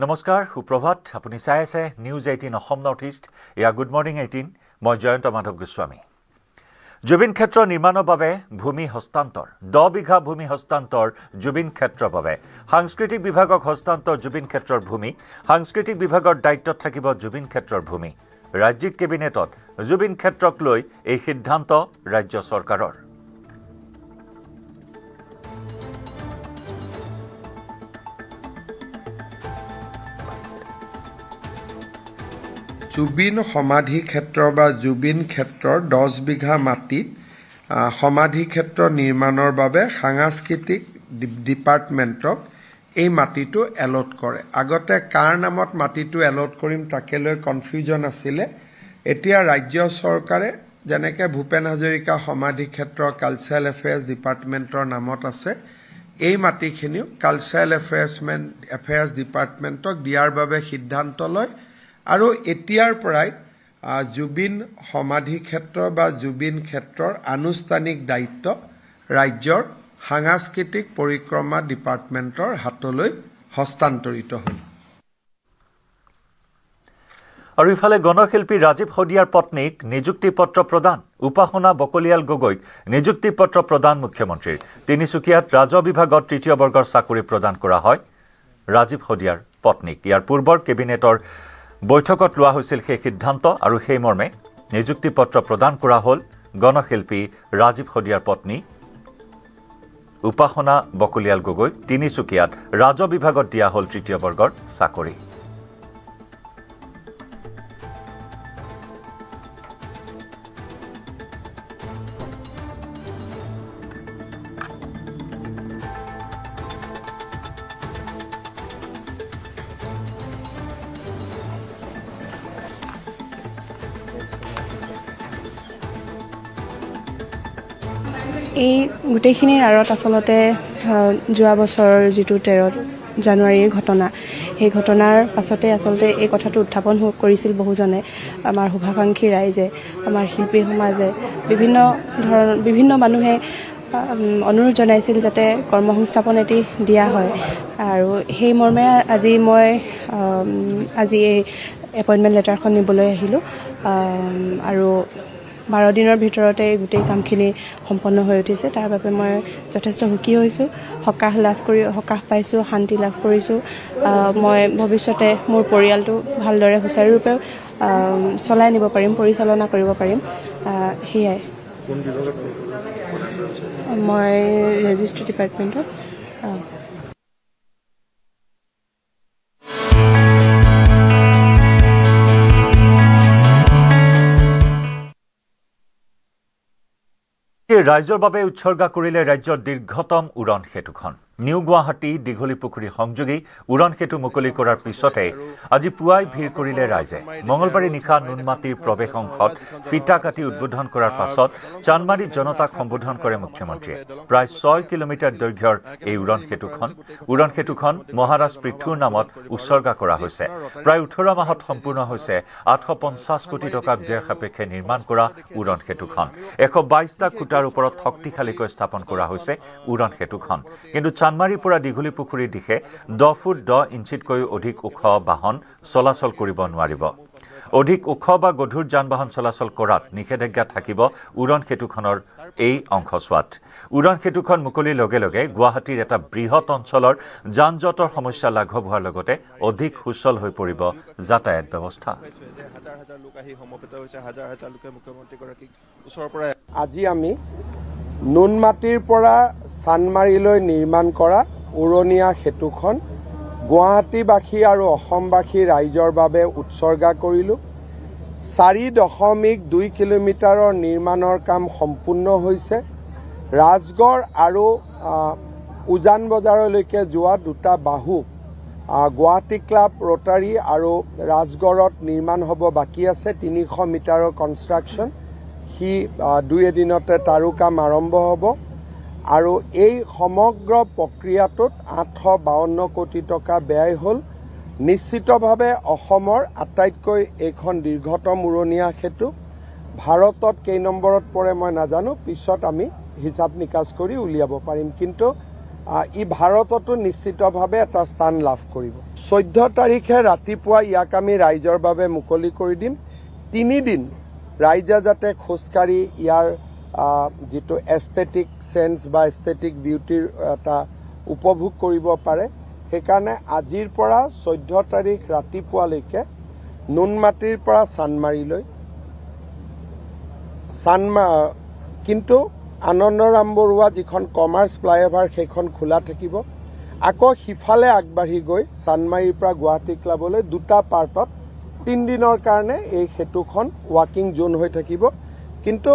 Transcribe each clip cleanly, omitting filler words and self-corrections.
নমস্কাৰ সুপ্ৰভাত আপুনি চাই আছে নিউজ 18 অসম নৰ্থ ইষ্ট ইয়া গুড মৰ্নিং 18 মই জয়ন্ত মাধৱ গোস্বামী জুবিন ক্ষেত্ৰ নিৰ্মাণৰ বাবে ভূমি হস্তান্তৰ 10 বিঘা ভূমি হস্তান্তৰ জুবিন ক্ষেত্ৰৰ বাবে সাংস্কৃতিক বিভাগক হস্তান্তৰ জুবিন ক্ষেত্ৰৰ ভূমি সাংস্কৃতিক বিভাগৰ দায়িত্বত থাকিব জুবিন ক্ষেত্ৰৰ ভূমি ৰাজ্যিক কেবিনেটত জুবিন ক্ষেত্ৰক লৈ এই সিদ্ধান্ত ৰাজ্য চৰকাৰৰ জুবিন সমাধি ক্ষেত্ৰ বা জুবিন ক্ষেত্ৰৰ 10 বিঘা মাটিত সমাধি ক্ষেত্ৰ নিৰ্মাণৰ বাবে সাংস্কৃতিক ডিপাৰ্টমেণ্টক এই মাটিটো এলট কৰে আগতে কাৰ নামত মাটিটো এলট কৰিম তাকে লৈ কনফিউজন আছিলে এতিয়া ৰাজ্য চৰকাৰে যেনেকৈ ভূপেন হাজৰিকা সমাধি ক্ষেত্ৰ কালচাৰেল এফেয়াৰ্ছ ডিপাৰ্টমেণ্টৰ নামত আছে এই মাটিখিনিও কালচাৰেল এফেয়াৰ্ছ ডিপাৰ্টমেণ্টক দিয়াৰ বাবে সিদ্ধান্ত লয় আৰু এতিয়াৰ পৰাই জুবিন সমাধি ক্ষেত্ৰ বা জুবিন ক্ষেত্ৰৰ আনুষ্ঠানিক দায়িত্ব ৰাজ্যৰ সাংস্কৃতিক পৰিক্ৰমা ডিপাৰ্টমেণ্টৰ হাতলৈ হস্তান্তৰিত হ'ল আৰু ইফালে গণশিল্পী ৰাজীৱ শদিয়াৰ পত্নীক নিযুক্তি পত্ৰ প্ৰদান উপাসনা বকলিয়াল গগৈক নিযুক্তি পত্ৰ প্ৰদান মুখ্যমন্ত্ৰীৰ তিনিচুকীয়াত ৰাজহ বিভাগত তৃতীয় বৰ্গৰ চাকৰি প্ৰদান কৰা হয় ৰাজীৱ শদিয়াৰ পত্নীক ইয়াৰ পূৰ্বৰ কেবিনেটৰ বৈঠকত লোৱা হৈছিল সেই সিদ্ধান্ত আৰু সেই মৰ্মে নিযুক্তি পত্ৰ প্ৰদান কৰা হ'ল গণশিল্পী ৰাজীৱ শদিয়াৰ পত্নী উপাসনা বকলিয়াল গগৈ তিনিচুকীয়াত ৰাজহ বিভাগত দিয়া হ'ল তৃতীয় বৰ্গৰ চাকৰি এই গোটেইখিনিৰ আঁৰত আচলতে যোৱা বছৰৰ যিটো 13 জানুৱাৰীৰ ঘটনা সেই ঘটনাৰ পাছতে আচলতে এই কথাটো উত্থাপন কৰিছিল বহুজনে আমাৰ শুভাকাংক্ষী ৰাইজে আমাৰ শিল্পী সমাজে বিভিন্ন মানুহে অনুৰোধ জনাইছিল যাতে কৰ্মসংস্থাপন এটি দিয়া হয় আৰু সেই মৰ্মে আজি এই এপইণ্টমেণ্ট লেটাৰখন নিবলৈ আহিলোঁ আৰু 12 দিনৰ ভিতৰতে গোটেই কামখিনি সম্পন্ন হৈ উঠিছে তাৰ বাবে মই যথেষ্ট সুখী হৈছোঁ সকাহ পাইছোঁ শান্তি লাভ কৰিছোঁ মই ভৱিষ্যতে মোৰ পৰিয়ালটো ভালদৰে সুচাৰুৰূপে চলাই নিব পাৰিম পৰিচালনা কৰিব পাৰিম সেয়াই মই ৰেজিষ্ট্ৰি ডিপাৰ্টমেণ্টত ৰাজ্যৰ বাবে উৎসৰ্গা কৰিলে ৰাজ্যৰ দীৰ্ঘতম উৰণ সেতুখন নিউ গুৱাহাটী দীঘলী পুখুৰী সংযোগী উৰণ সেতু মুকলি কৰাৰ পিছতে আজি পুৱাই ভিৰ কৰিলে ৰাইজে মঙলবাৰে নিশা নুনমাটিৰ প্ৰৱেশ অংশত ফিটা কাটি উদ্বোধন কৰাৰ পাছত চানমাৰীত জনতাক সম্বোধন কৰে মুখ্যমন্ত্ৰীয়ে প্ৰায় 6 কিলোমিটাৰ দৈৰ্ঘ্যৰ এই উৰণ সেতুখন মহাৰাজ পৃথুৰ নামত উৎসৰ্গা কৰা হৈছে প্ৰায় 18 মাহত সম্পূৰ্ণ হৈছে 850 কোটি টকা ব্যয় সাপেক্ষে নিৰ্মাণ কৰা উৰণ সেতুখন 122টা খুঁটাৰ ওপৰত শক্তিশালীকৈ স্থাপন কৰা হৈছে উৰণ সেতুখন কিন্তু চানমাৰীৰ পৰা দীঘলী পুখুৰীৰ দিশে 10 ফুট 10 ইঞ্চিতকৈ অধিক ওখ বাহন চলাচল কৰিব নোৱাৰিব অধিক ওখ বা গধুৰ যান-বাহন চলাচল কৰাত নিষেধাজ্ঞা থাকিব উৰণ সেতুখনৰ এই অংশছোৱাত উৰণ সেতুখন মুকলিৰ লগে লগে গুৱাহাটীৰ এটা বৃহৎ অঞ্চলৰ যান-জঁটৰ সমস্যা লাঘৱ হোৱাৰ লগতে অধিক সুচল হৈ পৰিব যাতায়াত ব্যৱস্থা আজি আমি নুনমাটিৰ পৰা চানমাৰীলৈ নিৰ্মাণ কৰা উৰণীয়া সেতুখন গুৱাহাটীবাসী আৰু অসমবাসী ৰাইজৰ বাবে উৎসৰ্গা কৰিলোঁ 4.2 কিলোমিটাৰৰ নিৰ্মাণৰ কাম সম্পূৰ্ণ হৈছে ৰাজগড় আৰু উজান বজাৰলৈকে যোৱা দুটা বাহু গুৱাহাটী ক্লাব ৰোটাৰী আৰু ৰাজগড়ত নিৰ্মাণ হ'ব বাকী আছে 300 মিটাৰৰ কনষ্ট্ৰাকশ্যন সি 2 এদিনতে তাৰো কাম আৰম্ভ হ'ব আৰু এই সমগ্ৰ প্ৰক্ৰিয়াটোত 852 কোটি টকা ব্যয় হ'ল নিশ্চিতভাৱে অসমৰ আটাইতকৈ এইখন দীৰ্ঘতম উৰণীয়া সেতু ভাৰতত কেই নম্বৰত পৰে মই নাজানো পিছত আমি হিচাপ নিকাচ কৰি উলিয়াব পাৰিম কিন্তু ই ভাৰততো নিশ্চিতভাৱে এটা স্থান লাভ কৰিব 14 তাৰিখে ৰাতিপুৱা ইয়াক আমি ৰাইজৰ বাবে মুকলি কৰি দিম 3 দিন ৰাইজে যাতে খোজকাঢ়ি ইয়াৰ যিটো এস্থেটিক সেন্স বা এস্থেটিক বিউটিৰ এটা উপভোগ কৰিব পাৰে সেইকাৰণে আজিৰ পৰা 14 তাৰিখ ৰাতিপুৱালৈকে নুনমাটিৰ পৰা চানমাৰীলৈ কিন্তু আনন্দৰাম বৰুৱা যিখন কমাৰ্চ ফ্লাইঅভাৰ সেইখন খোলা থাকিব আকৌ সিফালে আগবাঢ়ি গৈ চানমাৰীৰ পৰা গুৱাহাটী ক্লাবলৈ দুটা পাৰ্টত 3 দিনৰ কাৰণে এই সেতুখন ৱাকিং জোন হৈ থাকিব কিন্তু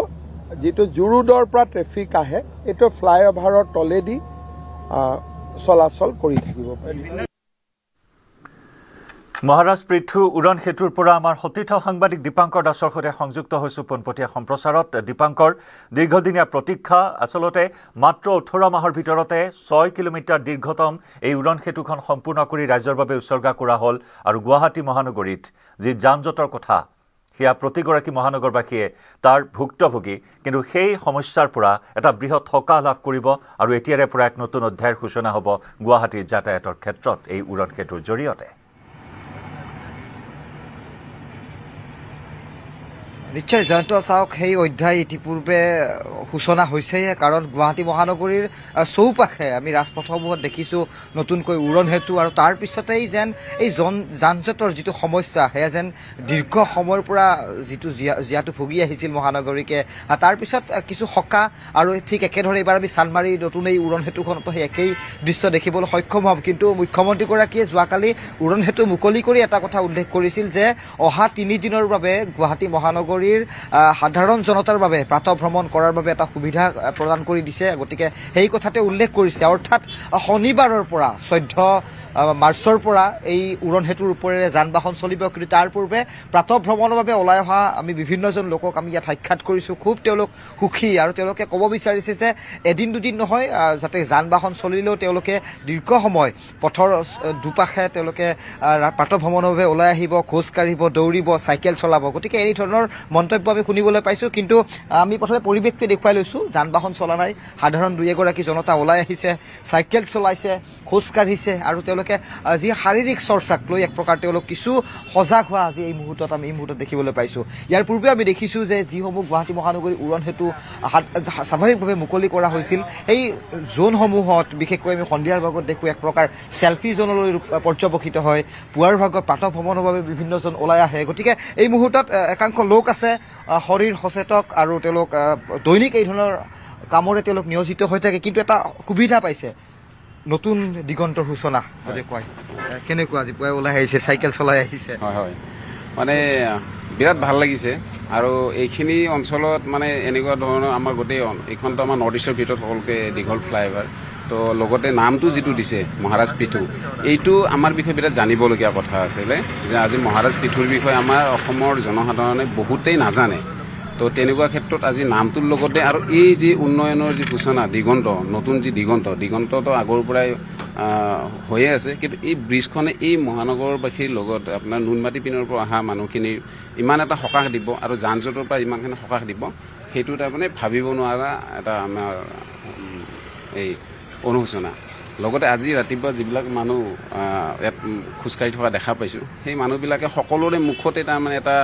যিটো জুৰুডৰ পৰা ট্ৰেফিক আহে এইটো ফ্লাইঅভাৰৰ তলেদি চলাচল কৰি থাকিব পাৰিব মহাৰাজ পৃথু উড়ন সেতুৰ পৰা আমাৰ সতীৰ্থ সাংবাদিক দীপাংকৰ দাসৰ সৈতে সংযুক্ত হৈছো পোনপটীয়া সম্প্ৰচাৰত দীপাংকৰ দীৰ্ঘদিনীয়া প্ৰতীক্ষা আসলতে মাত্ৰ 18 মাহৰ ভিতৰতে 6 কিলোমিটাৰ দীৰ্ঘতম এই উড়ন সেতুখন সম্পূৰ্ণ কৰি ৰাজ্যৰ বাবে উৎসৰ্গা কৰা হ'ল আৰু গুৱাহাটী মহানগৰীত যি যান-জঁটৰ কথা সেয়া প্ৰতিগৰাকী মহানগৰবাসীয়ে তাৰ ভুক্তভোগী কিন্তু সেই সমস্যাৰ পৰা এটা বৃহৎ সকাহ লাভ কৰিব আৰু এতিয়াৰে পৰা এক নতুন অধ্যায়ৰ সূচনা হ'ব গুৱাহাটীৰ যাতায়াতৰ ক্ষেত্ৰত এই উড়ন সেতুৰ জৰিয়তে নিশ্চয় জয়ন্ত চাওক সেই অধ্যায় ইতিপূৰ্বে সূচনা হৈছেহে কাৰণ গুৱাহাটী মহানগৰীৰ চৌপাশে আমি ৰাজপথসমূহত দেখিছোঁ নতুনকৈ উড়ন সেতু আৰু তাৰ পিছতেই যেন এই যান-জঁটৰ যিটো সমস্যা সেয়া যেন দীৰ্ঘ সময়ৰ পৰা যিটো ভুগি আহিছিল মহানগৰীকে তাৰপিছত কিছু সকাহ আৰু ঠিক একেদৰে এইবাৰ আমি চানমাৰী নতুন এই উড়ন সেতুখনতো সেই একেই দৃশ্য দেখিবলৈ সক্ষম হ'ম কিন্তু মুখ্যমন্ত্ৰীগৰাকীয়ে যোৱাকালি উড়ন সেতু মুকলি কৰি এটা কথা উল্লেখ কৰিছিল যে অহা 3 দিনৰ বাবে গুৱাহাটী মহানগৰী সাধাৰণ জনতাৰ বাবে প্ৰাতঃ ভ্ৰমণ কৰাৰ বাবে এটা সুবিধা প্ৰদান কৰি দিছে গতিকে সেই কথাতে উল্লেখ কৰিছে অৰ্থাৎ শনিবাৰৰ পৰা 14 মাৰ্চৰ পৰা এই উড়ন সেতুৰ ওপৰেৰে যান বাহন চলিব কিন্তু তাৰ পূৰ্বে প্ৰাতঃ ভ্ৰমণৰ বাবে ওলাই অহা আমি বিভিন্নজন লোকক আমি ইয়াত সাক্ষাৎ কৰিছোঁ খুব তেওঁলোক সুখী আৰু তেওঁলোকে ক'ব বিচাৰিছে যে এদিন দুদিন নহয় যাতে যান বাহন চলিলেও তেওঁলোকে দীৰ্ঘ সময় পথৰ দুপাশে তেওঁলোকে প্ৰাতঃ ভ্ৰমণৰ বাবে ওলাই আহিব খোজ কাঢ়িব দৌৰিব চাইকেল চলাব গতিকে এই ধৰণৰ মন্তব্য আমি শুনিবলৈ পাইছোঁ কিন্তু আমি প্ৰথমে পৰিৱেশটো দেখুৱাই লৈছোঁ যান বাহন চলা নাই সাধাৰণ দুই এগৰাকী জনতা ওলাই আহিছে চাইকেল চলাইছে খোজ কাঢ়িছে আৰু তেওঁলোকে যি শাৰীৰিক চৰ্চাক লৈ এক প্ৰকাৰ তেওঁলোক কিছু সজাগ হোৱা আজি এই মুহূৰ্তত আমি এই মুহূৰ্তত দেখিবলৈ পাইছোঁ ইয়াৰ পূৰ্বে আমি দেখিছোঁ যে যিসমূহ গুৱাহাটী মহানগৰী উড়ন সেতু স্বাভাৱিকভাৱে মুকলি কৰা হৈছিল সেই জোনসমূহত বিশেষকৈ আমি সন্ধিয়াৰ ভাগত দেখোঁ এক প্ৰকাৰ চেলফি জোনলৈ পৰ্যবেক্ষিত হয় পুৱাৰ ভাগত প্ৰাতঃ ভ্ৰমণৰ বাবে বিভিন্নজন ওলাই আহে গতিকে এই মুহূৰ্তত একাংশ লোক আছে শৰীৰ সচেতক আৰু তেওঁলোক দৈনিক এই ধৰণৰ কামৰে তেওঁলোক নিয়োজিত হৈ থাকে কিন্তু এটা সুবিধা পাইছে নতুন দিগন্তৰ সূচনা যদি কয় কেনেকুৱা আজি পুৱাই ওলাই আহিছে চাইকেল চলাই আহিছে হয় হয় মানে বিৰাট ভাল লাগিছে আৰু এইখিনি অঞ্চলত মানে এনেকুৱা ধৰণৰ আমাৰ গোটেই এইখনটো আমাৰ নৰ্থ ইষ্টৰ ভিতৰত সকলোকে দীঘল ফ্লাইঅভাৰ তো লগতে নামটো যিটো দিছে মহাৰাজ পৃথু এইটো আমাৰ বিষয়ে বিৰাট জানিবলগীয়া কথা আছিলে যে আজি মহাৰাজ পৃথুৰ বিষয়ে আমাৰ অসমৰ জনসাধাৰণে বহুতেই নাজানে তো তেনেকুৱা ক্ষেত্ৰত আজি নামটোৰ লগতে আৰু এই যি উন্নয়নৰ যি সূচনা দিগন্ত নতুন যি দিগন্তটো আগৰ পৰাই হৈয়ে আছে কিন্তু এই ব্ৰিজখনে এই মহানগৰবাসীৰ লগত আপোনাৰ নুনমাটি পিনৰ পৰা অহা মানুহখিনিৰ ইমান এটা সকাহ দিব আৰু যান জঁটৰ পৰা ইমানখিনি সকাহ দিব সেইটো তাৰমানে ভাবিব নোৱাৰা এটা আমাৰ এই অনুশোচনা লগতে আজি ৰাতিপুৱা যিবিলাক মানুহ ইয়াত খোজকাঢ়ি থকা দেখা পাইছোঁ সেই মানুহবিলাকে সকলোৰে মুখতে তাৰমানে এটা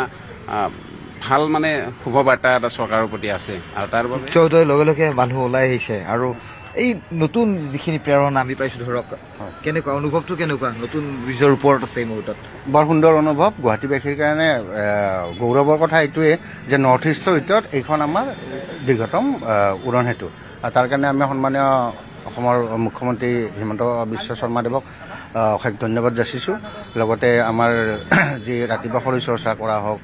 ভাল মানে শুভবাৰ্তা এটা চৰকাৰৰ প্ৰতি আছে আৰু তাৰ বাবে চৌধুৰীৰ লগে লগে মানুহ ওলাই আহিছে আৰু এই নতুন যিখিনি প্ৰেৰণা আমি পাইছোঁ ধৰক কেনেকুৱা অনুভৱটো কেনেকুৱা নতুন ব্ৰিজৰ ওপৰত আছে এই মুহূৰ্তত বৰ সুন্দৰ অনুভৱ গুৱাহাটীবাসীৰ কাৰণে গৌৰৱৰ কথা এইটোৱে যে নৰ্থ ইষ্টৰ ভিতৰত এইখন আমাৰ দীৰ্ঘতম উড়ন সেতু আৰু তাৰ কাৰণে আমি সন্মানীয় অসমৰ মুখ্যমন্ত্ৰী হিমন্ত বিশ্ব শৰ্মাদেৱক অশেষ ধন্যবাদ যাচিছোঁ লগতে আমাৰ যি ৰাতিপুৱা শৰীৰ চৰ্চা কৰা হওক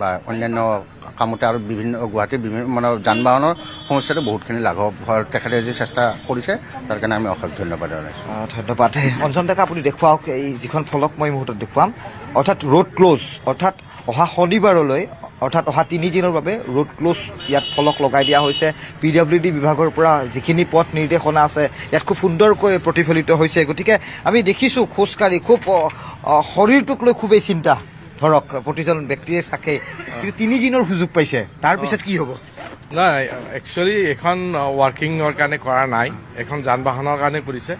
বা অন্যান্য কামতে আৰু গুৱাহাটীৰ বিভিন্ন মানে যান বাহনৰ সমস্যাটো বহুতখিনি লাঘৱ হোৱাৰ তেখেতে যি চেষ্টা কৰিছে তাৰ কাৰণে আমি অশেষ ধন্যবাদ জনাইছোঁ ধন্যবাদ অঞ্জন ডেকা আপুনি দেখুৱাওক এই যিখন ফলক মই মুহূৰ্তত দেখুৱাম অৰ্থাৎ ৰোড ক্ল'জ অৰ্থাৎ অহা শনিবাৰলৈ অৰ্থাৎ অহা 3 দিনৰ বাবে ৰোড ক্ল'জ ইয়াত ফলক লগাই দিয়া হৈছে PWD বিভাগৰ পৰা যিখিনি পথ নিৰ্দেশনা আছে ইয়াত খুব সুন্দৰকৈ প্ৰতিফলিত হৈছে গতিকে আমি দেখিছোঁ খোজকাঢ়ি খুব শৰীৰটোক লৈ খুবেই চিন্তা ধৰক প্ৰতিজন ব্যক্তিয়ে থাকে কিন্তু 3 দিনৰ সুযোগ পাইছে তাৰপিছত কি হ'ব নাই একচুৱেলি এখন ৱাৰ্কিঙৰ কাৰণে কৰা নাই, এখন যান বাহনৰ কাৰণে কৰিছে।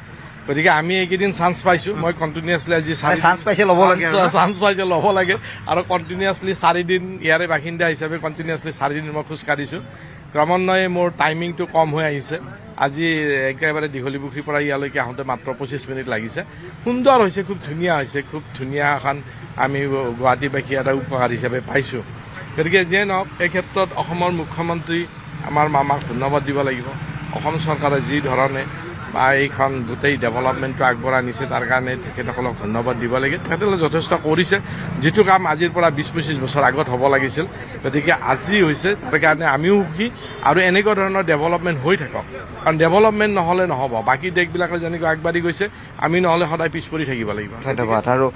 গতিকে আমি এইকেইদিন চান্স পাইছো, মই কণ্টিনিউৱাছলি আজি চান্স পাইছে ল'ব লাগে আৰু। চান্স পাইছে ল'ব লাগে আৰু কণ্টিনিউৱাছলি 4 দিন ইয়াৰে বাসিন্দা হিচাপে কণ্টিনিউৱাছলি 4 দিন মই খোজ কাঢ়িছোঁ। ক্ৰমান্বয়ে মোৰ টাইমিংটো কম হৈ আহিছে। আজি একেবাৰে দীঘলীপুখুৰীৰ পৰা ইয়ালৈকে আহোঁতে মাত্ৰ 25 মিনিট লাগিছে। সুন্দৰ হৈছে, খুব ধুনীয়া হৈছে, খুব ধুনীয়া এখন আমি গুৱাহাটীবাসী এটা উপহাৰ হিচাপে পাইছোঁ। গতিকে যিয়ে নহওক এই ক্ষেত্ৰত অসমৰ মুখ্যমন্ত্ৰী আমাৰ মামাক ধন্যবাদ দিব লাগিব। অসম চৰকাৰে যি ধৰণে বা এইখন গোটেই ডেভেলপমেণ্টটো আগবঢ়াই নিছে তাৰ কাৰণে তেখেতসকলক ধন্যবাদ দিব লাগে। তেখেতসকলে যথেষ্ট কৰিছে, যিটো কাম আজিৰ পৰা 20-25 বছৰ আগত হ'ব লাগিছিল। গতিকে আজি হৈছে, তাৰ কাৰণে আমিও সুখী আৰু এনেকুৱা ধৰণৰ ডেভেলপমেণ্ট হৈ থাকক, কাৰণ ডেভেলপমেণ্ট নহ'লে নহ'ব। বাকী দেশবিলাকে যেনেকৈ আগবাঢ়ি গৈছে, আমি নহ'লে সদায় পিছ পৰি থাকিব লাগিব। ধন্যবাদ। আৰু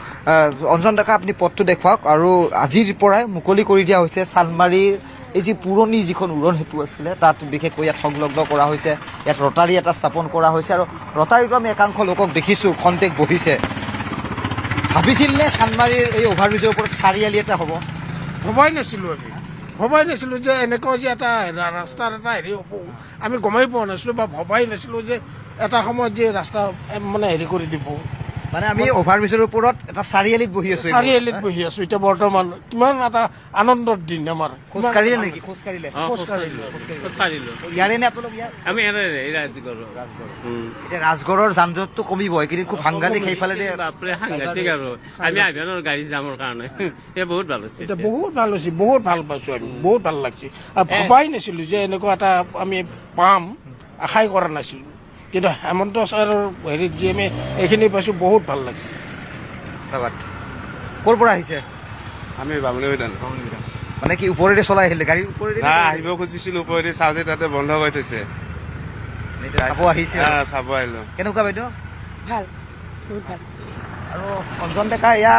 অঞ্জন ডেকা, আপুনি পথটো দেখুৱাওক। আৰু আজিৰ পৰাই মুকলি কৰি দিয়া হৈছে চানমাৰীৰ এই যি পুৰণি যিখন উৰণ সেতু আছিলে, তাত বিশেষকৈ ইয়াত সংলগ্ন কৰা হৈছে। ইয়াত ৰটাৰী এটা স্থাপন কৰা হৈছে আৰু ৰটাৰীটো আমি একাংশ লোকক দেখিছোঁ খন্তেক বহিছে। ভাবিছিল নে চানমাৰীৰ এই অভাৰব্ৰিজৰ ওপৰত চাৰিআলি এটা হ'ব? ভবাই নাছিলোঁ যে এনেকুৱা যে এটা ৰাস্তাৰ এটা হেৰি হ'ব, আমি গমেই পোৱা নাছিলোঁ বা ভবাই নাছিলোঁ যে এটা সময়ত যে ৰাস্তা মানে হেৰি কৰি দিব। মানে আমি অভাৰব্ৰিজৰ ওপৰত এটা চাৰিআলিত বহি আছোঁ। চাৰিআলিত বহি আছোঁ এতিয়া বৰ্তমান। কিমান এটা আনন্দৰ দিন আমাৰ। খোজকাঢ়িলে নেকি? খোজকাঢ়িলে ইয়াৰে নে আপোনালোক? আমি ৰাজগড়। এতিয়া ৰাজগড়ৰ যান জঁটটো কমিব, এইকেইদিন খুব সাংঘাতিক সেইফালে বাপৰে সাংঘাতিক আৰু আমি আভ্যন্তৰীণ গাড়ী যামৰ কাৰণে বহুত ভাল হৈছে। এতিয়া বহুত ভাল হৈছে, বহুত ভাল পাইছোঁ আমি, বহুত ভাল লাগছে। ভবাই নাছিলোঁ যে এনেকুৱা এটা আমি পাম, আশাই কৰা নাছিলোঁ। কিন্তু হেমন্ত ছাৰৰ হেৰিত যি আমি এইখিনি পাইছোঁ, বহুত ভাল লাগিছে। ধন্যবাদ। ক'ৰ পৰা আহিছে? আমি বামুণী মৈদাম। মানে কি ওপৰেৰে চলাই আহিলে? গাড়ীৰ ওপৰেৰে আহিব খুজিছিলোঁ, ওপৰেদি চাওঁতে তাতে বন্ধ কৰি থৈছে। চাব আহিছে? চাব আহিলোঁ। কেনেকুৱা বাইদেউ? ভাল, বহুত ভাল। আৰু অঞ্জন ডেকা, এয়া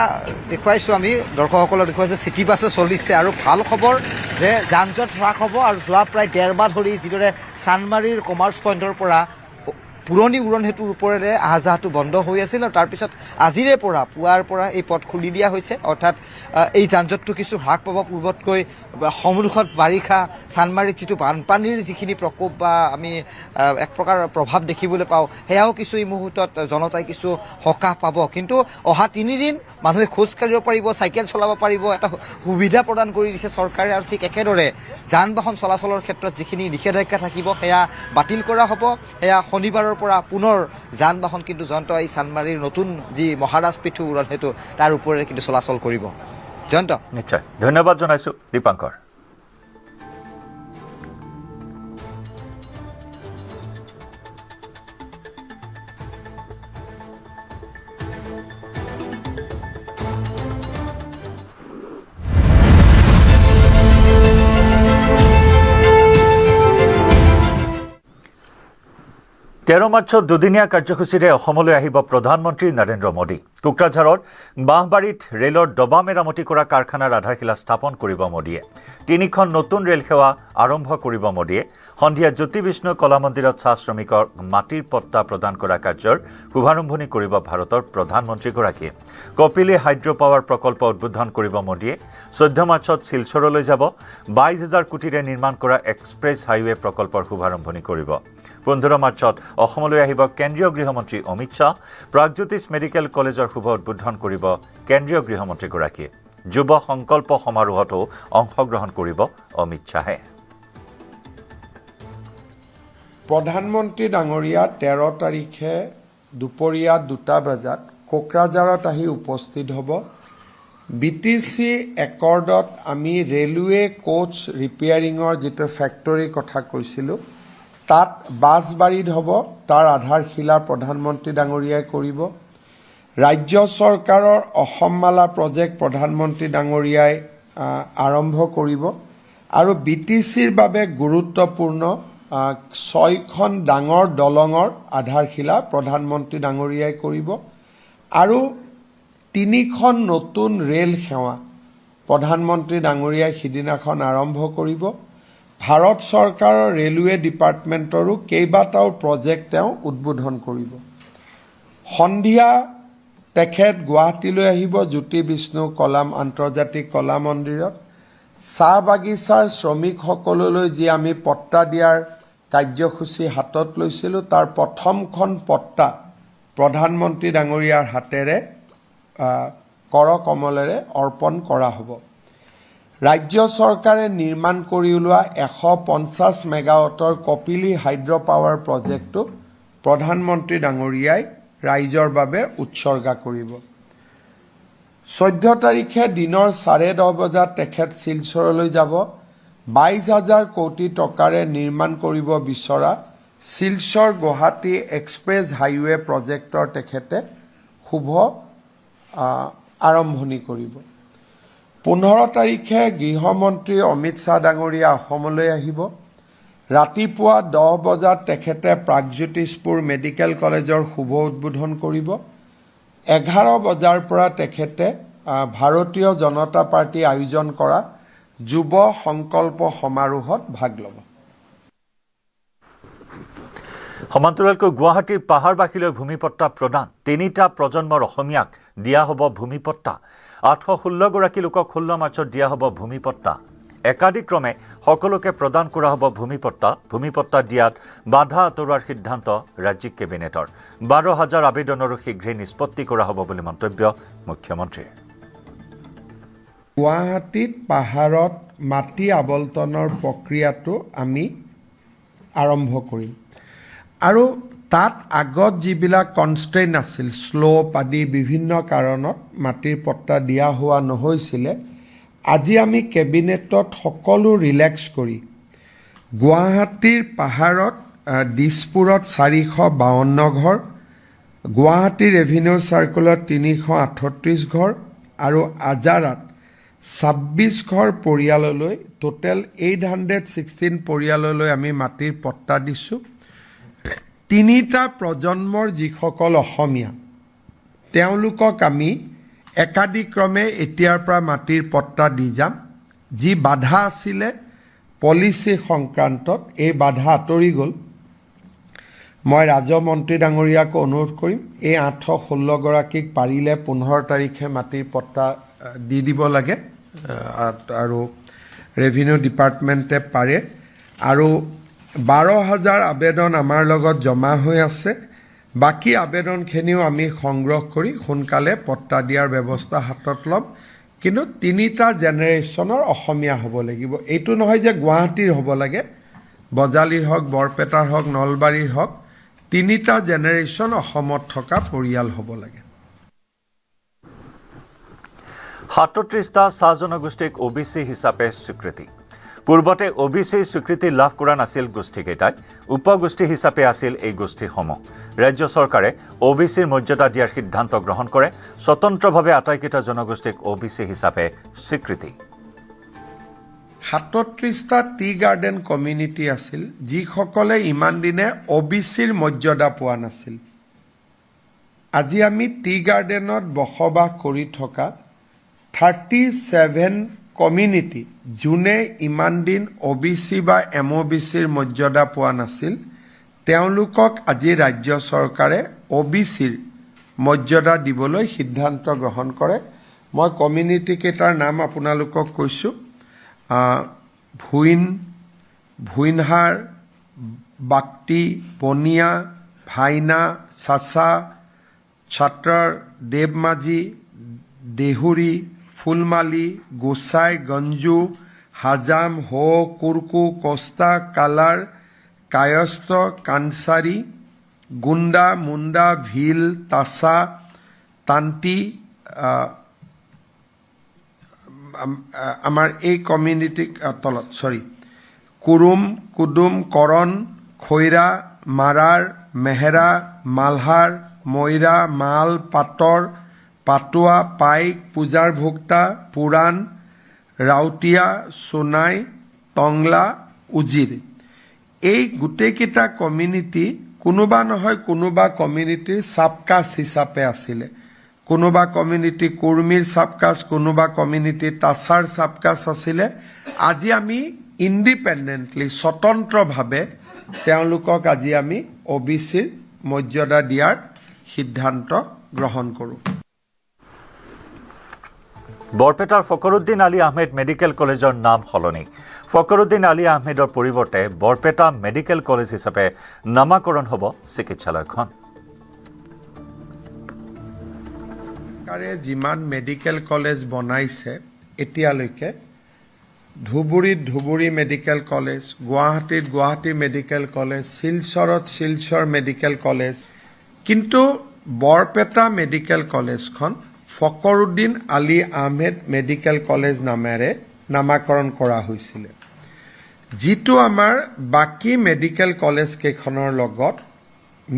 দেখুৱাইছোঁ আমি, দৰ্শকসকলক দেখুৱাইছোঁ চিটি বাছো চলিছে। আৰু ভাল খবৰ যে যান জঁট হ্ৰাস হ'ব আৰু যোৱা প্ৰায় 1.5 মাহ ধৰি যিদৰে চানমাৰীৰ কমাৰ্চ পইণ্টৰ পৰা পুৰণি উৰণ সেতুৰ ওপৰেৰে আহ যাহটো বন্ধ হৈ আছিল, আৰু তাৰপিছত আজিৰে পৰা পুৱাৰ পৰা এই পথ খুলি দিয়া হৈছে। অৰ্থাৎ এই যান জঁটটো কিছু হ্ৰাস পাব। পূৰ্বতকৈ সন্মুখত বাৰিষা, চানমাৰীত যিটো বানপানীৰ যিখিনি প্ৰকোপ বা আমি এক প্ৰকাৰ প্ৰভাৱ দেখিবলৈ পাওঁ, সেয়াও কিছু এই মুহূৰ্তত জনতাই কিছু সকাহ পাব। কিন্তু অহা 3 দিন মানুহে খোজ কাঢ়িব পাৰিব, চাইকেল চলাব পাৰিব, এটা সুবিধা প্ৰদান কৰি দিছে চৰকাৰে। আৰু ঠিক একেদৰে যান বাহন চলাচলৰ ক্ষেত্ৰত যিখিনি নিষেধাজ্ঞা থাকিব, সেয়া বাতিল কৰা হ'ব। সেয়া শনিবাৰৰ পৰা পুনৰ যান বাহন কিন্তু জয়ন্ত এই চানমাৰীৰ নতুন যি মহাৰাজ পৃথু উৰণ সেতু তাৰ ওপৰেৰে কিন্তু চলাচল কৰিব। জয়ন্ত, নিশ্চয় ধন্যবাদ জনাইছোঁ দীপাংকৰ। মাৰ্চত দুদিনীয়া কাৰ্যসূচীৰে অসমলৈ আহিব প্ৰধানমন্ত্ৰী নৰেন্দ্ৰ মোদী। কোকৰাঝাৰত বাঁহবাৰীত ৰেলৰ ডবা মেৰামতি কৰা কাৰখানাৰ আধাৰশিলা স্থাপন কৰিব মোদীয়ে। 3খন নতুন ৰেল সেৱা আৰম্ভ কৰিব মোদীয়ে। সন্ধিয়া জ্যোতি বিষ্ণু কলা মন্দিৰত চাহ শ্ৰমিকক মাটিৰ পট্টা প্ৰদান কৰা কাৰ্যৰ শুভাৰম্ভণি কৰিব ভাৰতৰ প্ৰধানমন্ত্ৰীগৰাকীয়ে। কপিলী হাইড্ৰ পাৱাৰ প্ৰকল্প উদ্বোধন কৰিব মোদীয়ে। 14 মাৰ্চত শিলচৰলৈ যাব। 22,000 কোটিৰে নিৰ্মাণ কৰা এক্সপ্ৰেছ হাইৱে প্ৰকল্পৰ শুভাৰম্ভণি কৰিব। 15 মাৰ্চত অসমলৈ আহিব কেন্দ্ৰীয় গৃহমন্ত্ৰী অমিত শ্বাহ। প্ৰাগজ্যোতিষ মেডিকেল কলেজৰ শুভ উদ্বোধন কৰিব কেন্দ্ৰীয় গৃহমন্ত্ৰীগৰাকীয়ে। যুৱ সংকল্প সমাৰোহতো অংশগ্ৰহণ কৰিব অমিত শ্বাহে। প্ৰধানমন্ত্ৰী ডাঙৰীয়া 13 তাৰিখে দুপৰীয়া 2টা বজাত কোকৰাঝাৰত আহি উপস্থিত হ'ব। BTC একৰ্ডত আমি ৰেলৱে কোচ ৰিপেয়াৰিঙৰ যিটো ফেক্টৰীৰ কথা কৈছিলোঁ, তাত বাছবাৰীত হ'ব। তাৰ আধাৰশিলা প্ৰধানমন্ত্ৰী ডাঙৰীয়াই কৰিব। ৰাজ্য চৰকাৰৰ অসমমালা প্ৰজেক্ট প্ৰধানমন্ত্ৰী ডাঙৰীয়াই আৰম্ভ কৰিব। আৰু BTCৰ বাবে গুৰুত্বপূৰ্ণ 6খন ডাঙৰ দলঙৰ আধাৰশিলা প্ৰধানমন্ত্ৰী ডাঙৰীয়াই কৰিব। আৰু 3খন নতুন ৰেল সেৱা প্ৰধানমন্ত্ৰী ডাঙৰীয়াই সিদিনাখন আৰম্ভ কৰিব। ভাৰত চৰকাৰৰ ৰেলৱে ডিপাৰ্টমেণ্টৰো কেইবাটাও প্ৰজেক্ট তেওঁ উদ্বোধন কৰিব। সন্ধিয়া তেখেত গুৱাহাটীলৈ আহিব জ্যোতি বিষ্ণু আন্তৰ্জাতিক কলা মন্দিৰত। চাহ বাগিচাৰ শ্ৰমিকসকললৈ যি আমি পট্টা দিয়াৰ কাৰ্যসূচী হাতত লৈছিলোঁ তাৰ প্ৰথমখন পট্টা প্ৰধানমন্ত্ৰী ডাঙৰীয়াৰ হাতেৰে কৰ কমলেৰে অৰ্পণ কৰা হ'ব। ৰাজ্য চৰকাৰে নিৰ্মাণ কৰি ওলোৱা 150 মেগাৱাটৰ কপিলী হাইড্ৰ পাৱাৰ প্ৰজেক্টটো প্ৰধানমন্ত্ৰী ডাঙৰীয়াই ৰাইজৰ বাবে উৎসৰ্গা কৰিব। 14 তাৰিখে দিনৰ 10:30 বজাত তেখেত শিলচৰলৈ যাব। 22,000 কোটি টকাৰে নিৰ্মাণ কৰিব বিচৰা শিলচৰ গুৱাহাটী এক্সপ্ৰেছ হাইৱে প্ৰজেক্টৰ তেখেতে শুভ আৰম্ভণি কৰিব। 15 তাৰিখে গৃহমন্ত্ৰী অমিত শ্বাহ ডাঙৰীয়া অসমলৈ আহিব। ৰাতিপুৱা 10 বজাত তেখেতে প্ৰাগজ্যোতিষপুৰ মেডিকেল কলেজৰ শুভ উদ্বোধন কৰিব। 11 বজাৰ পৰা তেখেতে ভাৰতীয় জনতা পাৰ্টি আয়োজন কৰা যুৱ সংকল্প সমাৰোহত ভাগ ল'ব। সমান্তৰালকৈ গুৱাহাটীৰ পাহাৰবাসীলৈ ভূমিপট্টা প্ৰদান। 3টা প্ৰজন্মৰ অসমীয়াক দিয়া হ'ব ভূমিপট্টা। 816 গৰাকী লোকক 16 মাৰ্চত দিয়া হ'ব ভূমিপট্টা। একাদিক্ৰমে সকলোকে প্ৰদান কৰা হ'ব ভূমিপট্টা। ভূমিপট্টা দিয়াত বাধা আঁতৰোৱাৰ সিদ্ধান্ত ৰাজ্যিক কেবিনেটৰ। 12,000 আবেদনৰো শীঘ্ৰেই নিষ্পত্তি কৰা হ'ব বুলি মন্তব্য মুখ্যমন্ত্ৰীৰ। গুৱাহাটীত পাহাৰত মাটি আবণ্টনৰ প্ৰক্ৰিয়াটো আমি আৰম্ভ কৰিম আৰু তাত আগত যিবিলাক কনষ্ট্ৰেইন আছিল, শ্লোপ আদি বিভিন্ন কাৰণত মাটিৰ পট্টা দিয়া হোৱা নহৈছিলে, আজি আমি কেবিনেটত সকলো ৰিলেক্স কৰি গুৱাহাটীৰ পাহাৰত দিছপুৰত 452 ঘৰ, গুৱাহাটী ৰেভিনিউ চাৰ্কুলত 338 ঘৰ আৰু আজাৰাত 26 ঘৰ পৰিয়াললৈ টোটেল 816 পৰিয়াললৈ আমি মাটিৰ পট্টা দিছোঁ। 3টা প্ৰজন্মৰ যিসকল অসমীয়া তেওঁলোকক আমি একাদিক্ৰমে এতিয়াৰ পৰা মাটিৰ পট্টা দি যাম। যি বাধা আছিলে পলিচি সংক্ৰান্তত এই বাধা আঁতৰি গ'ল। মই ৰাজমন্ত্ৰী ডাঙৰীয়াকো অনুৰোধ কৰিম এই 816 গৰাকীক পাৰিলে 15 তাৰিখে মাটিৰ পট্টা দি দিব লাগে আৰু ৰেভিনিউ ডিপাৰ্টমেণ্টে পাৰে। আৰু 12,000 আবেদন আমাৰ লগত জমা হৈ আছে। বাকী আবেদনখিনিও আমি সংগ্ৰহ কৰি সোনকালে পট্টা দিয়াৰ ব্যৱস্থা হাতত ল'ম। কিন্তু 3টা জেনেৰেশ্যনৰ অসমীয়া হ'ব লাগিব। এইটো নহয় যে গুৱাহাটীৰ হ'ব লাগে, বজালীৰ হওক, বৰপেটাৰ হওক, নলবাৰীৰ হওক, 3টা জেনেৰেশ্যন অসমত থকা পৰিয়াল হ'ব লাগে। 37টা চাহ জনগোষ্ঠীক OBC হিচাপে স্বীকৃতি। পূৰ্বতে OBC স্বীকৃতি লাভ কৰা নাছিল গোষ্ঠীকেইটাই। উপগোষ্ঠী হিচাপে আছিল এই গোষ্ঠীসমূহ। ৰাজ্য চৰকাৰে OBCৰ মৰ্যাদা দিয়াৰ সিদ্ধান্ত গ্ৰহণ কৰে। স্বতন্ত্ৰভাৱে আটাইকেইটা জনগোষ্ঠীক OBC হিচাপে স্বীকৃতি। 37টা টি গাৰ্ডেন কমিউনিটি আছিল যিসকলে ইমান দিনে OBCৰ মৰ্যাদা পোৱা নাছিল। আজি আমি টি গাৰ্ডেনত বসবাস কৰি থকা 37 কমিউনিটি যোনে ইমান দিন OBC বা MOBCৰ মৰ্যাদা পোৱা নাছিল, তেওঁলোকক আজি ৰাজ্য চৰকাৰে OBCৰ মৰ্যাদা দিবলৈ সিদ্ধান্ত গ্ৰহণ কৰে। মই কমিউনিটি কেইটাৰ নাম আপোনালোকক কৈছোঁ। ভুইনহাৰ, বাক্তি, বনিয়া, ভাইনা, চাচা, ছাত্ৰৰ, দেৱমাঝি, দেহুৰী, ফুলমালী, গোসাই, গঞ্জু, হাজাম, হো, কুৰকু, কস্তা, কালাৰ, কায়স্থ, কানসাৰী, গুণ্ডা, মুণ্ডা, ভিল, তাছা, তান্তি, আমাৰ এই কমিউনিটি তলত কুৰুম, কুডুম, কৰণ, খৈৰা, মাৰাৰ, মেহেৰা, মালহাৰ, মৈৰা, মাল, পাটৰ, পাটুৱা, পাইক, পূজাৰ ভোক্তা, পুৰাণ, ৰাউতীয়া, সোণাই, টংলা, উজিৰ। এই গোটেইকেইটা কমিউনিটি কোনোবা নহয় কোনোবা কমিউনিটিৰ চাবকাষ্ট হিচাপে আছিলে। কোনোবা কমিউনিটি কুৰ্মীৰ চাবকাষ্ট, কোনোবা কমিউনিটি তাছাৰ চাবকাষ্ট আছিলে। আজি আমি ইণ্ডিপেণ্ডেণ্টলি স্বতন্ত্ৰভাৱে তেওঁলোকক আজি আমি OBCৰ মৰ্যাদা দিয়াৰ সিদ্ধান্ত গ্ৰহণ কৰোঁ। বৰপেটাৰ ফকৰুদ্দিন আলী আহমেদ মেডিকেল কলেজৰ নাম সলনি ফকৰুদ্দিন আলী আহমেদৰ পৰিৱৰ্তে বৰপেটা মেডিকেল কলেজ হিচাপে নামাকৰণ হ'ব চিকিৎসালয়খন চৰকাৰে যিমান মেডিকেল কলেজ বনাইছে এতিয়ালৈকে ধুবুৰীত ধুবুৰী মেডিকেল কলেজ গুৱাহাটীত গুৱাহাটী মেডিকেল কলেজ শিলচৰত শিলচৰ মেডিকেল কলেজ কিন্তু বৰপেটা মেডিকেল কলেজখন ফকৰুদ্দিন আলী আহমেদ মেডিকেল কলেজ নামেৰে নামাকৰণ কৰা হৈছিল যিটো আমাৰ বাকী মেডিকেল কলেজ কেইখনৰ লগত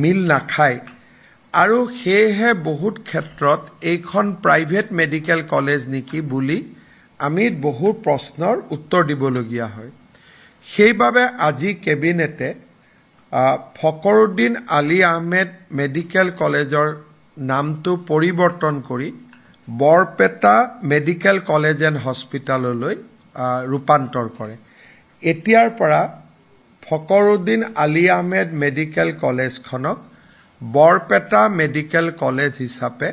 মিল নাখায় আৰু সেয়েহে বহুত ক্ষেত্ৰত এইখন প্ৰাইভেট মেডিকেল কলেজ নেকি বুলি আমি বহু প্ৰশ্নৰ উত্তৰ দিবলগীয়া হয় সেইবাবে আজি কেবিনেটে ফকৰুদ্দিন আলী আহমেদ মেডিকেল কলেজৰ নামটো পৰিৱৰ্তন কৰি বৰপেটা মেডিকেল কলেজ এণ্ড হস্পিটাললৈ ৰূপান্তৰ কৰে এতিয়াৰ পৰা ফকৰুদ্দিন আলী আহমেদ মেডিকেল কলেজখনক বৰপেটা মেডিকেল কলেজ হিচাপে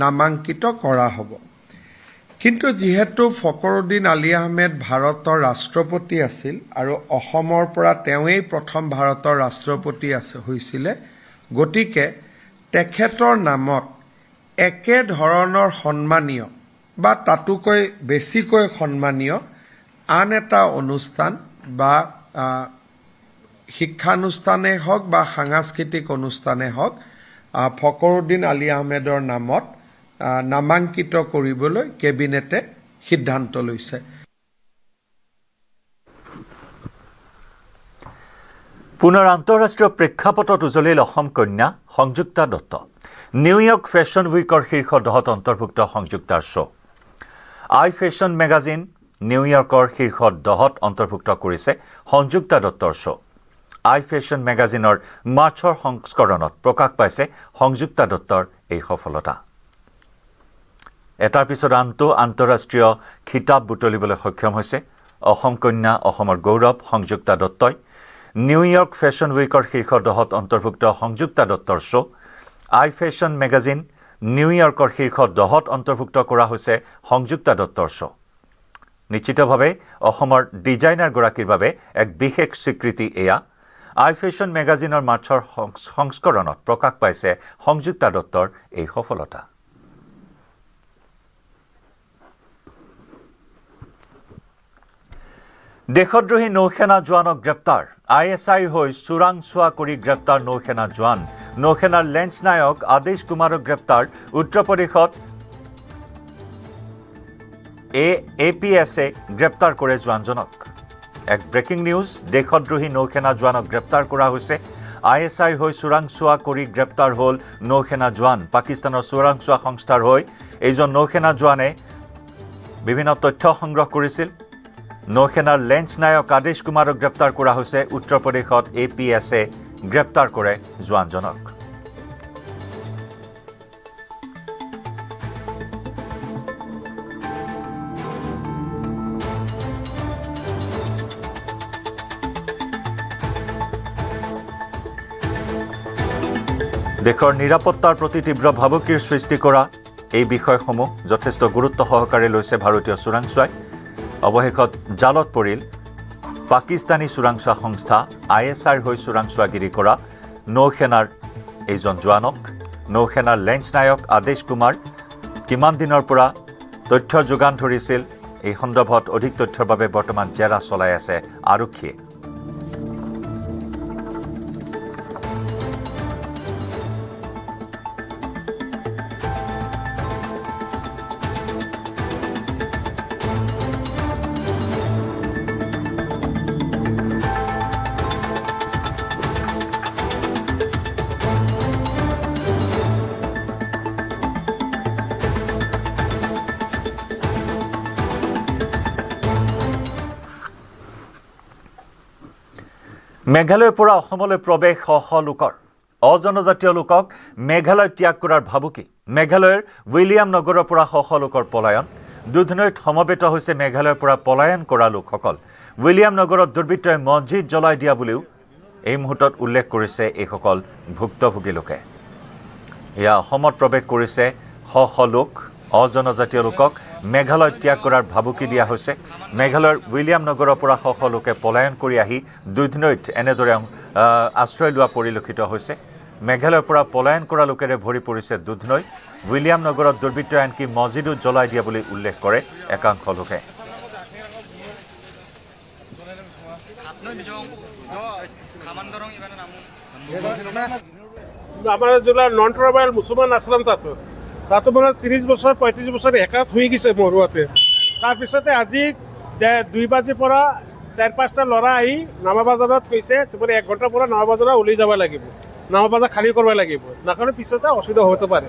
নামাঙ্কিত কৰা হ'ব কিন্তু যেহেতু ফকৰুদ্দিন আলী আহমেদ ভাৰতৰ ৰাষ্ট্ৰপতি আছিল আৰু অসমৰ পৰা তেওঁই প্ৰথম ভাৰতৰ ৰাষ্ট্ৰপতি হৈছিল গতিকে তেখেতৰ নামত একে ধৰণৰ সন্মানীয় বা তাতোকৈ বেছিকৈ সন্মানীয় আন এটা অনুষ্ঠান বা শিক্ষানুষ্ঠানে হওক বা সাংস্কৃতিক অনুষ্ঠানে হওক ফকৰুদ্দিন আলী আহমেদৰ নামত নামাঙ্কিত কৰিবলৈ কেবিনেটে সিদ্ধান্ত লৈছে পুনৰ আন্তঃৰাষ্ট্ৰীয় প্ৰেক্ষাপটত উজলিল অসম কন্যা সংযুক্তা দত্ত নিউয়ৰ্ক ফেশ্বন উইকৰ শীৰ্ষ 10ত অন্তৰ্ভুক্ত সংযুক্তাৰ শ্ব' আই ফেশ্বন মেগাজিন নিউয়ৰ্কৰ শীৰ্ষ 10ত অন্তৰ্ভুক্ত কৰিছে সংযুক্তা দত্তৰ শ্ব' আই ফেশ্বন মেগাজিনৰ মাৰ্চৰ সংস্কৰণত প্ৰকাশ পাইছে সংযুক্তা দত্তৰ এই সফলতা এটাৰ পিছত আনটো আন্তঃৰাষ্ট্ৰীয় খিতাপ বুটলিবলৈ সক্ষম হৈছে অসম কন্যা অসমৰ গৌৰৱ সংযুক্তা দত্তই নিউয়ৰ্ক ফেশ্বন উইকৰ শীৰ্ষ 10ত অন্তৰ্ভুক্ত সংযুক্তা দত্তৰ শ্ব' আই ফেশ্বন মেগাজিন নিউয়ৰ্কৰ শীৰ্ষ 10ত অন্তৰ্ভুক্ত কৰা হৈছে সংযুক্তা দত্তৰ শ্ব' নিশ্চিতভাৱে অসমৰ ডিজাইনাৰগৰাকীৰ বাবে এক বিশেষ স্বীকৃতি এয়া আই ফেশ্বন মেগাজিনৰ মাৰ্চৰ সংস্কৰণত প্ৰকাশ পাইছে সংযুক্তা দত্তৰ এই সফলতা দেশদ্ৰোহী নৌসেনা জোৱানক গ্ৰেপ্তাৰ ISI হৈ চোৰাংচোৱা কৰি গ্ৰেপ্তাৰ নৌসেনা জোৱান নৌসেনাৰ লেঞ্চ নায়ক আদেশ কুমাৰক গ্ৰেপ্তাৰ উত্তৰ প্ৰদেশত APSে গ্ৰেপ্তাৰ কৰে জোৱানজনক এক ব্ৰেকিং নিউজ দেশদ্ৰোহী নৌসেনা জোৱানক গ্ৰেপ্তাৰ কৰা হৈছে ISI হৈ চোৰাংচোৱা কৰি গ্ৰেপ্তাৰ হ'ল নৌসেনা জোৱান পাকিস্তানৰ চোৰাংচোৱা সংস্থাৰ হৈ এইজন নৌসেনা জোৱানে বিভিন্ন তথ্য সংগ্ৰহ কৰিছিল নৌসেনাৰ লেঞ্চ নায়ক আদেশ কুমাৰক গ্ৰেপ্তাৰ কৰা হৈছে উত্তৰ প্ৰদেশত APSে গ্ৰেপ্তাৰ কৰে জোৱানজনক দেশৰ নিৰাপত্তাৰ প্ৰতি তীব্ৰ ভাবুকিৰ সৃষ্টি কৰা এই বিষয়সমূহ যথেষ্ট গুৰুত্ব সহকাৰে লৈছে ভাৰতীয় চোৰাংচোৱাই অৱশেষত জালত পৰিল পাকিস্তানী চোৰাংচোৱা সংস্থা ISIৰ হৈ চোৰাংচোৱাগিৰি কৰা নৌসেনাৰ এইজন জোৱানক নৌসেনাৰ লেঞ্চ নায়ক আদেশ কুমাৰ কিমান দিনৰ পৰা তথ্য যোগান ধৰিছিল এই সন্দৰ্ভত অধিক তথ্যৰ বাবে বৰ্তমান জেৰা চলাই আছে আৰক্ষীয়ে মেঘালয়ৰ পৰা অসমলৈ প্ৰৱেশ শ লোকৰ অজনজাতীয় লোকক মেঘালয় ত্যাগ কৰাৰ ভাবুকি মেঘালয়ৰ উইলিয়াম নগৰৰ পৰা শ লোকৰ পলায়ন দুধনৈত সমবেত হৈছে মেঘালয়ৰ পৰা পলায়ন কৰা লোকসকল উইলিয়াম নগৰত দুৰ্বৃত্তই মছজিদ জ্বলাই দিয়া বুলিও এই মুহূৰ্তত উল্লেখ কৰিছে এইসকল ভুক্তভোগী লোকে এয়া অসমত প্ৰৱেশ কৰিছে শ লোক অজনজাতীয় লোকক মেঘালয় ত্যাগ কৰাৰ ভাবুকি দিয়া হৈছে। মেঘালয়ৰ উইলিয়াম নগৰৰ পৰা শ শ লোকে পলায়ন কৰি আহি দুধনৈত এনেদৰে আশ্ৰয় লোৱা পৰিলক্ষিত হৈছে। মেঘালয়ৰ পৰা পলায়ন কৰা লোকেৰে ভৰি পৰিছে দুধনৈ। উইলিয়াম নগৰত দুৰ্বৃত্তই আনকি মছজিদো জ্বলাই দিয়া বুলি উল্লেখ কৰে একাংশ লোকে। আমাৰ জিলাৰ নন ট্ৰাইবেল মুছলমান আছলাম তাতো মানে 30 বছৰ 35 বছৰ একাত হৈ গৈছে মৰুৱাতে। তাৰপিছতে আজি 2 বাজিৰ পৰা 4-5টা ল'ৰা আহি নামাবাজাৰত কৈছে তোমাৰ 1 ঘণ্টাৰ পৰা নামাবাজাৰত ওলাই যাব লাগিব, নামাবাজাৰ খালী কৰিব লাগিব, নাকাৰণে পিছতে অসুবিধা হতে পাৰে।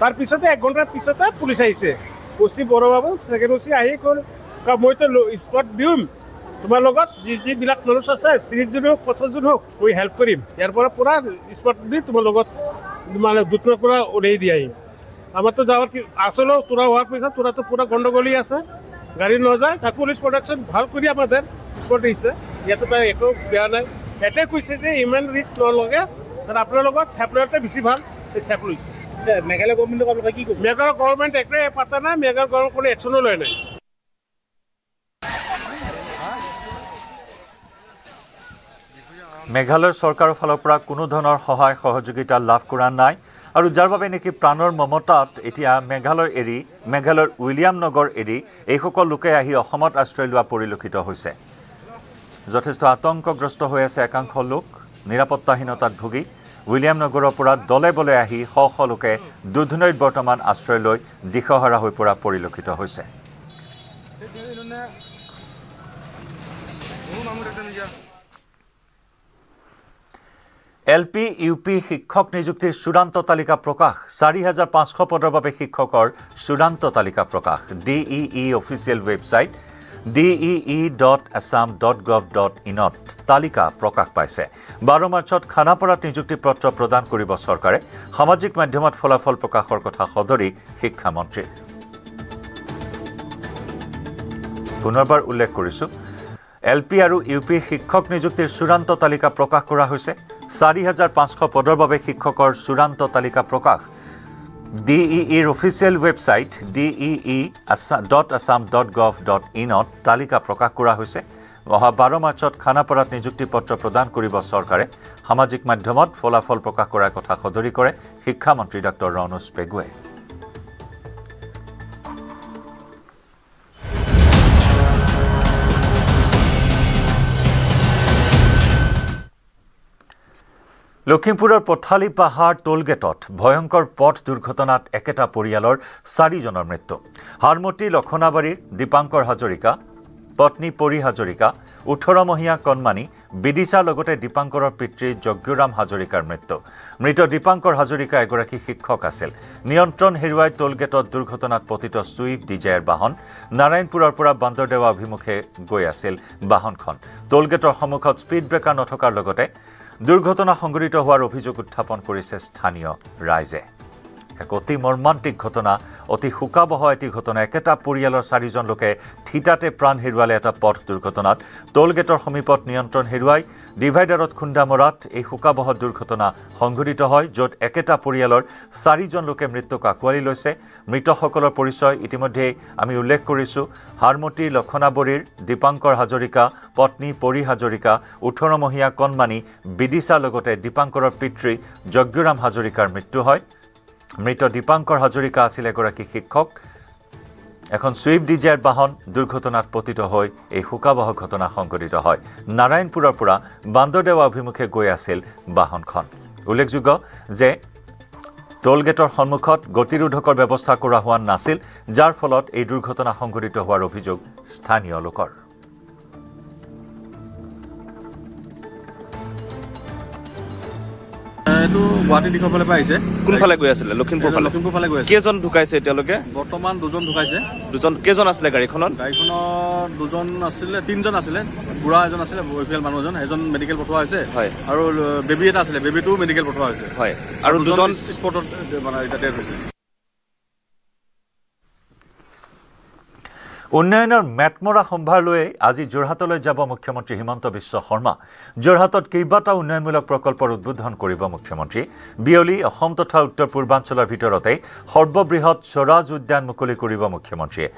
তাৰপিছতে 1 ঘণ্টাৰ পিছতে পুলিচ আহিছে। ওচি বড়োবাবু ছেকেণ্ড ওচি আহি ক'ল মইতো স্পট দিম, তোমাৰ লগত যিবিলাক মানুহ আছে 30 জন হোক 50 জন হোক মই হেল্প কৰিম, ইয়াৰ পৰা পুৰা স্পট দি তোমাৰ লগত মানে দুটৰ পৰা উলিয়াই দি আহিম। আমাৰতো যাওয়ার আসলেও তোরা হওয়ার পিছত তোরা তো পুরো গন্ডগোলই আছে, গাড়ি নযায়। তার পুলিশ প্রোটেকশন ভাল করে আমাদের স্পট দিছে, ইয়াতে তাই একো বেয়া নাই। এটাই কৈছে যে ইমান রিস্ক নলগে, কারণ আপনার লগত সেপারেটটা বেশি ভাল, সেপ লৈছে। মেঘালয় গভর্নমেন্টক আপনারা কি করবেন? মেঘালয় গভর্নমেন্ট একটাই পাতা নাই, মেঘালয় গভর্নমেন্ট কোনো অ্যাকশনও লয় নাই। মেঘালয় চৰকাৰৰ ফালৰ পৰা কোনো ধৰণৰ সহায় সহযোগিতা লাভ কৰা নাই আৰু যাৰ বাবে নেকি প্ৰাণৰ মমতাত এতিয়া মেঘালয়ৰ উইলিয়াম নগৰ এৰি এইসকল লোকে আহি অসমত আশ্ৰয় লোৱা পৰিলক্ষিত হৈছে। যথেষ্ট আতংকগ্ৰস্ত হৈ আছে একাংশ লোক, নিৰাপত্তাহীনতাত ভুগি উইলিয়াম নগৰৰ পৰা দলে বলে আহি শ শ লোকে দুধনৈত বৰ্তমান আশ্ৰয় লৈ দিশহাৰা হৈ পৰা পৰিলক্ষিত হৈছে। LP, UP শিক্ষক নিযুক্তিৰ চূড়ান্ত তালিকা প্ৰকাশ। 4500 পদৰ বাবে শিক্ষকৰ চূড়ান্ত তালিকা প্ৰকাশ। DEE অফিচিয়েল ৱেবছাইট dee.assam.gov.in ত তালিকা প্ৰকাশ পাইছে। 12 মাৰ্চত খানাপাৰাত নিযুক্তি পত্ৰ প্ৰদান কৰিব চৰকাৰে। সামাজিক মাধ্যমত ফলাফল প্ৰকাশৰ কথা সদৰি শিক্ষামন্ত্ৰী। পুনৰবাৰ উল্লেখ কৰিছো, LP আৰু UP শিক্ষক নিযুক্তিৰ চূড়ান্ত তালিকা প্ৰকাশ কৰা হৈছে। 4500 পদৰ বাবে শিক্ষকৰ চূড়ান্ত তালিকা প্ৰকাশ। DEEৰ অফিচিয়েল ৱেবছাইট dee.assam.gov.in ত তালিকা প্ৰকাশ কৰা হৈছে। অহা 12 মাৰ্চত খানাপাৰাত নিযুক্তি পত্ৰ প্ৰদান কৰিব চৰকাৰে। সামাজিক মাধ্যমত ফলাফল প্ৰকাশ কৰাৰ কথা সদৰি কৰে শিক্ষামন্ত্ৰী ডক্টৰ ৰণোজ পেগুৱে। লখিমপুৰৰ পথালি পাহাৰ টোলগেটত ভয়ংকৰ পথ দুৰ্ঘটনাত একেটা পৰিয়ালৰ 4 জনৰ মৃত্যু। হাৰমতি লখনাবাৰীৰ দীপাংকৰ হাজৰিকা, পত্নী পৰি হাজৰিকা, 18মহীয়া কণমানি বিদিশাৰ লগতে দীপাংকৰৰ পিতৃ যজ্ঞৰাম হাজৰিকাৰ মৃত্যু। মৃত দীপাংকৰ হাজৰিকা এগৰাকী শিক্ষক আছিল। নিয়ন্ত্ৰণ হেৰুৱাই টোলগেটত দুৰ্ঘটনাত পতিত ছুইফ্ট ডিজায়াৰ বাহন। নাৰায়ণপুৰৰ পৰা বান্দৰদেৱা অভিমুখে গৈ আছিল বাহনখন। টোলগেটৰ সন্মুখত স্পীড ব্ৰেকাৰ নথকাৰ লগতে দুৰ্ঘটনা সংঘটিত হোৱাৰ অভিযোগ উত্থাপন কৰিছে স্থানীয় ৰাইজে। এক অতি মৰ্মান্তিক ঘটনা, অতি শোকাবহ এটি ঘটনা। একেটা পৰিয়ালৰ 4 জন লোকে থিতাতে প্ৰাণ হেৰুৱালে এটা পথ দুৰ্ঘটনাত। টোলগেটৰ সমীপত নিয়ন্ত্ৰণ হেৰুৱাই ডিভাইডাৰত খুন্দা মৰাত এই শোকাবহ দুৰ্ঘটনা সংঘটিত হয়, য'ত একেটা পৰিয়ালৰ 4 জন লোকে মৃত্যুক আঁকোৱালি লৈছে। মৃতসকলৰ পৰিচয় ইতিমধ্যে আমি উল্লেখ কৰিছোঁ। হাৰমতি লখনাবৰীৰ দীপাংকৰ হাজৰিকা, পত্নী পৰি হাজৰিকা, 18মহীয়া কণমানি বিদিশাৰ লগতে দীপাংকৰৰ পিতৃ যজ্ঞৰাম হাজৰিকাৰ মৃত্যু হয়। মৃত দীপাংকৰ হাজৰিকা আছিল এগৰাকী শিক্ষক। এখন ছুইফ্ট ডিজায়াৰ বাহন দুৰ্ঘটনাত পতিত হৈ এই শোকাবহ ঘটনা সংঘটিত হয়। নাৰায়ণপুৰৰ পৰা বান্দৰদেৱা অভিমুখে গৈ আছিল বাহনখন। উল্লেখযোগ্য যে টোলগেটৰ সন্মুখত গতিৰোধকৰ ব্যৱস্থা কৰা হোৱা নাছিল, যাৰ ফলত এই দুৰ্ঘটনা সংঘটিত হোৱাৰ অভিযোগ স্থানীয় লোকৰ। এইটো গুৱাহাটী দিশৰ ফালে পৰা আহিছে। কোনফালে গৈ আছিলে? লখিমপুৰ ফালে। লখিমপুৰ ফালে গৈ আছে। কেইজন ঢুকাইছে এতিয়ালৈকে? বৰ্তমান 2জন ঢুকাইছে। কেইজন আছিলে গাড়ীখনত? গাড়ীখনত 2জন আছিলে, 3জন আছিলে। বুঢ়া এজন আছিলে, বয়সীয়াল মানুহ এজন মেডিকেল পঠোৱা হৈছে। হয়। আৰু বেবী এটা আছিলে, বেবীটোও মেডিকেল পঠোৱা হৈছে। হয়। আৰু 2জন স্পটত মানে এতিয়া ডেথ হৈছে। উন্নয়নৰ মেটমৰা সম্ভাৰ লৈ আজি যোৰহাটলৈ যাব মুখ্যমন্ত্ৰী হিমন্ত বিশ্ব শৰ্মা যোৰহাটত কেইবাটাও উন্নয়নমূলক প্ৰকল্পৰ উদ্বোধন কৰিব মুখ্যমন্ত্ৰী বিয়লি অসম তথা উত্তৰ পূৰ্বাঞ্চলৰ ভিতৰতে সৰ্ববৃহৎ স্বৰাজ উদ্যান মুকলি কৰিব মুখ্যমন্ত্ৰীয়ে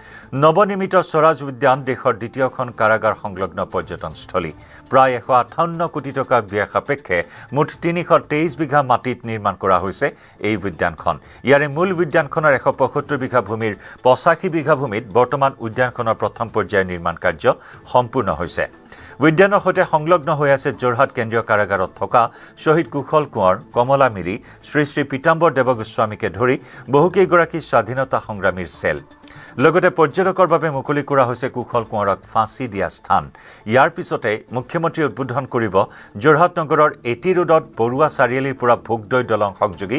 নৱনিৰ্মিত স্বৰাজ উদ্যান দেশৰ দ্বিতীয়খন কাৰাগাৰ সংলগ্ন পৰ্যটনস্থলী প্ৰায় 158 কোটি টকা ব্যয় সাপেক্ষে মুঠ 323 বিঘা মাটিত নিৰ্মাণ কৰা হৈছে এই উদ্যানখন ইয়াৰে মূল উদ্যানখনৰ 175 বিঘা ভূমিৰ 85 বিঘা ভূমিত বৰ্তমান উদ্যানখনৰ প্ৰথম পৰ্যায়ৰ নিৰ্মাণ কাৰ্য সম্পূৰ্ণ হৈছে উদ্যানৰ সৈতে সংলগ্ন হৈ আছে যোৰহাট কেন্দ্ৰীয় কাৰাগাৰত থকা শহীদ কুশল কোঁৱৰ কমলা মিৰি শ্ৰী শ্ৰী পীতাম্বৰ দেৱগোস্বামীকে ধৰি বহুকেইগৰাকী স্বাধীনতা সংগ্ৰামীৰ চেল লগতে পৰ্যটকৰ বাবে মুকলি কৰা হৈছে কুশল কোঁৱৰক ফাঁচি দিয়া স্থান ইয়াৰ পিছতে মুখ্যমন্ত্ৰী উদ্বোধন কৰিব যোৰহাট নগৰৰ এটি ৰোডত বৰুৱা চাৰিআলিৰ পৰা ভোগদৈ দলং সংযোগী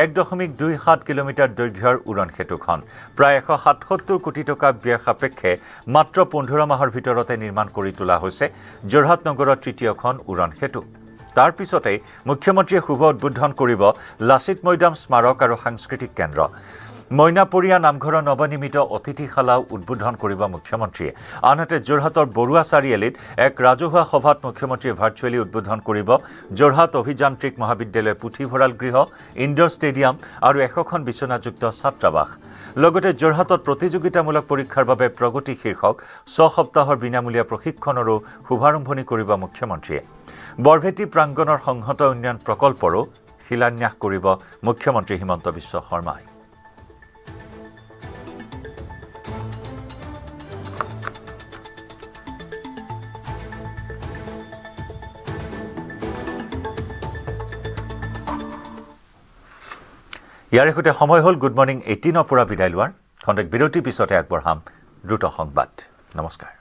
1.27 কিলোমিটাৰ দৈৰ্ঘ্যৰ উৰণ সেতুখন প্ৰায় 177 কোটি টকা ব্যয় সাপেক্ষে মাত্ৰ 15 মাহৰ ভিতৰতে নিৰ্মাণ কৰি তোলা হৈছে যোৰহাট নগৰৰ তৃতীয়খন উৰণ সেতু তাৰ পিছতে মুখ্যমন্ত্ৰীয়ে শুভ উদ্বোধন কৰিব লাচিত মৈদাম স্মাৰক আৰু সাংস্কৃতিক কেন্দ্ৰ মইনাপৰীয়া নামঘৰৰ নৱনিৰ্মিত অতিথিশালাও উদ্বোধন কৰিব মুখ্যমন্ত্ৰীয়ে আনহাতে যোৰহাটৰ বৰুৱা চাৰিআলিত এক ৰাজহুৱা সভাত মুখ্যমন্ত্ৰীয়ে ভাৰ্চুৱেলি উদ্বোধন কৰিব যোৰহাট অভিযান্ত্ৰিক মহাবিদ্যালয়ৰ পুথিভঁৰাল গৃহ ইনডোৰ ষ্টেডিয়াম আৰু 100খন বিচনাযুক্ত ছাত্ৰাবাস লগতে যোৰহাটত প্ৰতিযোগিতামূলক পৰীক্ষাৰ বাবে প্ৰগতি শীৰ্ষক 6 সপ্তাহৰ বিনামূলীয়া প্ৰশিক্ষণৰো শুভাৰম্ভণি কৰিব মুখ্যমন্ত্ৰীয়ে বৰভেটি প্ৰাংগণৰ সংহত উন্নয়ন প্ৰকল্পৰো শিলান্যাস কৰিব মুখ্যমন্ত্ৰী হিমন্ত বিশ্ব শৰ্মাই ইয়াৰে সৈতে সময় হ'ল গুড মৰ্ণিং 18 পৰা বিদায় লোৱাৰ খন্তেক বিৰতিৰ পিছতে আগবঢ়াম দ্ৰুত সংবাদ নমস্কাৰ